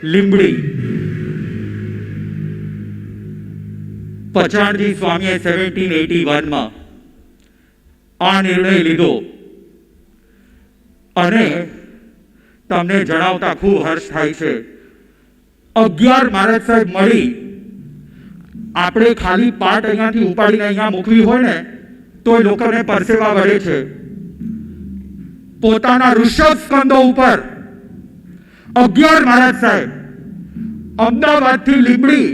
લીંબડી. પછાણજી સ્વામીએ 1781માં આ નિર્ણય લીધો અને તમને જણાવતા ખૂબ હર્ષ થાય છે. 11 મહારાજ સાહેબ મળી આપણે ખાલી પાટ અહીંયાથી ઉપાડીને અહીંયા મૂકવી હોય ને તો એ લોકોને પરસેવા વળે છે. પોતાના ઋષભ સ્કંદો ઉપર 11 મહારાજ સાહેબ અમદાવાદથી લીંબડી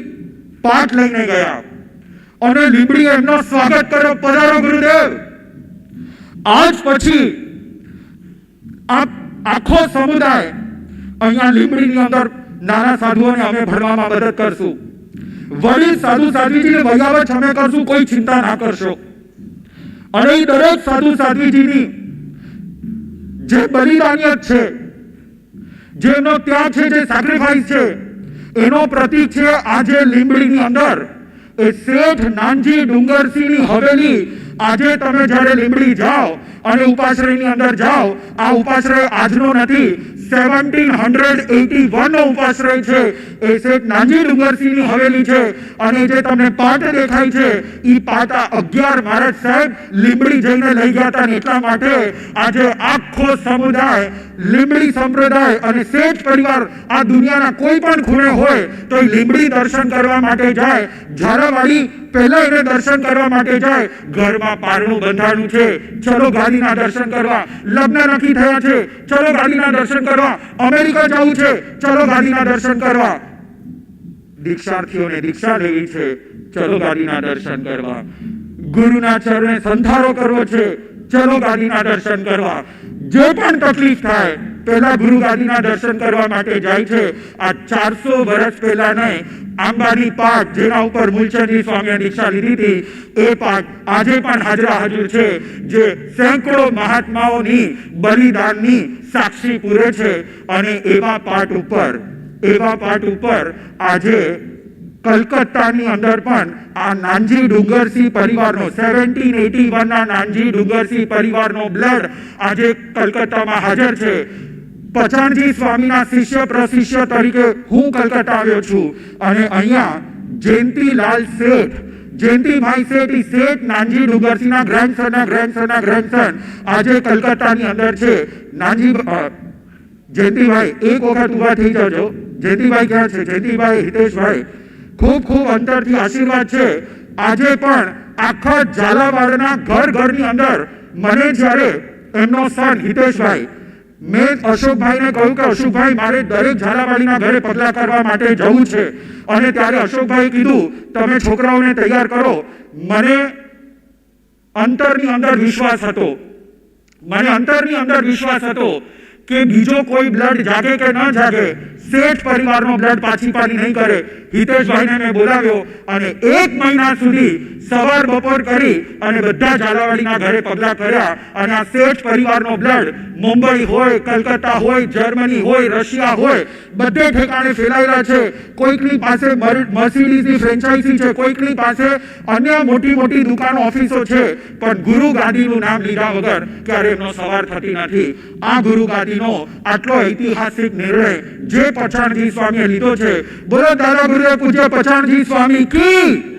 પાટ લઈને ગયા અને લીંબડીએ એમનો સ્વાગત કર્યો. પધારો ગુરુદેવ. આજ પછી આખો સમુદાય અહીંયા લીંબડીની અંદર નાના સાધુઓને અમે ભણવામાં મદદ કરશું. વડીલ સાધુ સાધ્વીજીને વૈયાવટ અમે કરશું, કોઈ ચિંતા ના કરશો. અને એ દરેક સાધુ સાધ્વીજીની જે બલિદાનિયત છે, જેનો ત્યાગ છે, જે સેક્રિફાઈસ છે, એનો પ્રતીક છે આજે લીંબડીની અંદર એ શેઠ નાનજી ડુંગરસિંહની હવેલી. આજે તમે જ્યારે લીંબડી જાઓ અને ઉપાશ્રયની અંદર જાઓ, આ ઉપાશ્રય આજનો નથી, 1781 નો ઉપાશ્રય છે. એ શેઠ નાનજી ડુંગરસિંહની હવેલી છે. અને જે તમને પાટ દેખાય છે એ પાટ 11 મહારાજ સાહેબ લીંબડી જઈને લઈ ગયા હતા. એટલા માટે આજે આખો સમુદાય, લીંબડી સંપ્રદાય અને શેઠ પરિવાર આ દુનિયાના કોઈ પણ ખૂણે હોય તો એ લીંબડી દર્શન કરવા માટે જાય. ઝારાવાડી પહેલા એને દર્શન કરવા માટે જાય. ઘરમાં પારણું બંધાણું છે, ચલો ગાદીના દર્શન કરવા. લગ્ન નક્કી થયા છે, ચલો ગાદીના દર્શન કરવા. અમેરિકા જવું છે, ચલો ગાદીના દર્શન કરવા. દીક્ષાર્થીઓને દીક્ષા લેવી છે, ચલો ગાદીના દર્શન કરવા. ગુરુના ચરણે સંધારો કરવો છે, ચલો ગાદીના દર્શન કરવા. જે પણ તકલીફ થાય પહેલા ગુરુ ગાદીના દર્શન કરવા માટે જાય છે. આ 400 વર્ષ પહેલા નહીં, આંબાની પાટ જેના ઉપર મૂલચંદજી સ્વામીએ દીક્ષા લીધી હતી, એ પાટ આજે પણ હાજરા હજુર છે, જે સેંકડો મહાત્માઓની બલિદાનની સાક્ષી પૂરે છે. અને એવા પાટ ઉપર આજે કલકત્તાની અંદર પણ આ નાનજી ડુંગરસિંહ પરિવારનો 1781 ના નાનજી ડુંગરસિંહ પરિવારનો બ્લડ આજે કલકત્તામાં હાજર છે. પછાણજી સ્વામીના શિષ્ય પ્રશિષ્ય તરીકે હું કલકત્તા આવ્યો છું અને અહીંયા જયંતિલાલ શેઠ, જયંતિભાઈ શેઠ, શેઠ નાનજી ડુંગરસિંહના ગ્રેન્ડસન આજે કલકત્તાની અંદર છે. જયંતિભાઈ એક વખત ઉભા થઈ જજો. જયંતિભાઈ ક્યાં છે? જયંતિભાઈ, હિતેશભાઈ, ખૂબ ખૂબ અંતરથી આશીર્વાદ છે. આજે પણ આખા ઝાલાવાડના ઘરની અંદર મને જ્યારે એમનો સન હિતેશભાઈ, મેં અશોકભાઈને કહ્યું કે અશોકભાઈ મારે દરેક ઝાલાવાડીના ઘરે પગલાં કરવા માટે જવું છે. અને ત્યારે અશોકભાઈ કીધું તમે છોકરાઓને તૈયાર કરો. મને અંતરની અંદર વિશ્વાસ હતો કે બીજો કોઈ બ્લડ જાગે કે ન જાગે, શેઠ પરિવારનો બ્લડ પાછી પાની નહીં કરે. હિતેશભાઈને મેં બોલાવ્યો અને 1 મહિના સુધી સવાર બપોર કરી અને બધા ઝાલાવાડીના ઘરે પગલાં કર્યા. અને આ શેઠ પરિવારનો બ્લડ મુંબઈ હોય, કલકત્તા હોય, જર્મની હોય, રશિયા હોય, બધે ઠેકાણે ફેલાયેલા છે. કોઈકની પાસે મર્સિડીઝની ફ્રેન્ચાઇઝી છે, કોઈકની પાસે અન્ય મોટી દુકાનો, ઓફિસો છે, પણ ગુરુ ગાદીનું નામ લીધા વગર ક્યારે એમનો સવાર થતી નથી. આ ગુરુ ગાદીનો આટલો ઐતિહાસિક નિર્ણય જે પછાણજી સ્વામીએ લીધો છે, બોલો દાદા ગુરુદેવ પૂજ્ય પછાણજી સ્વામી કી.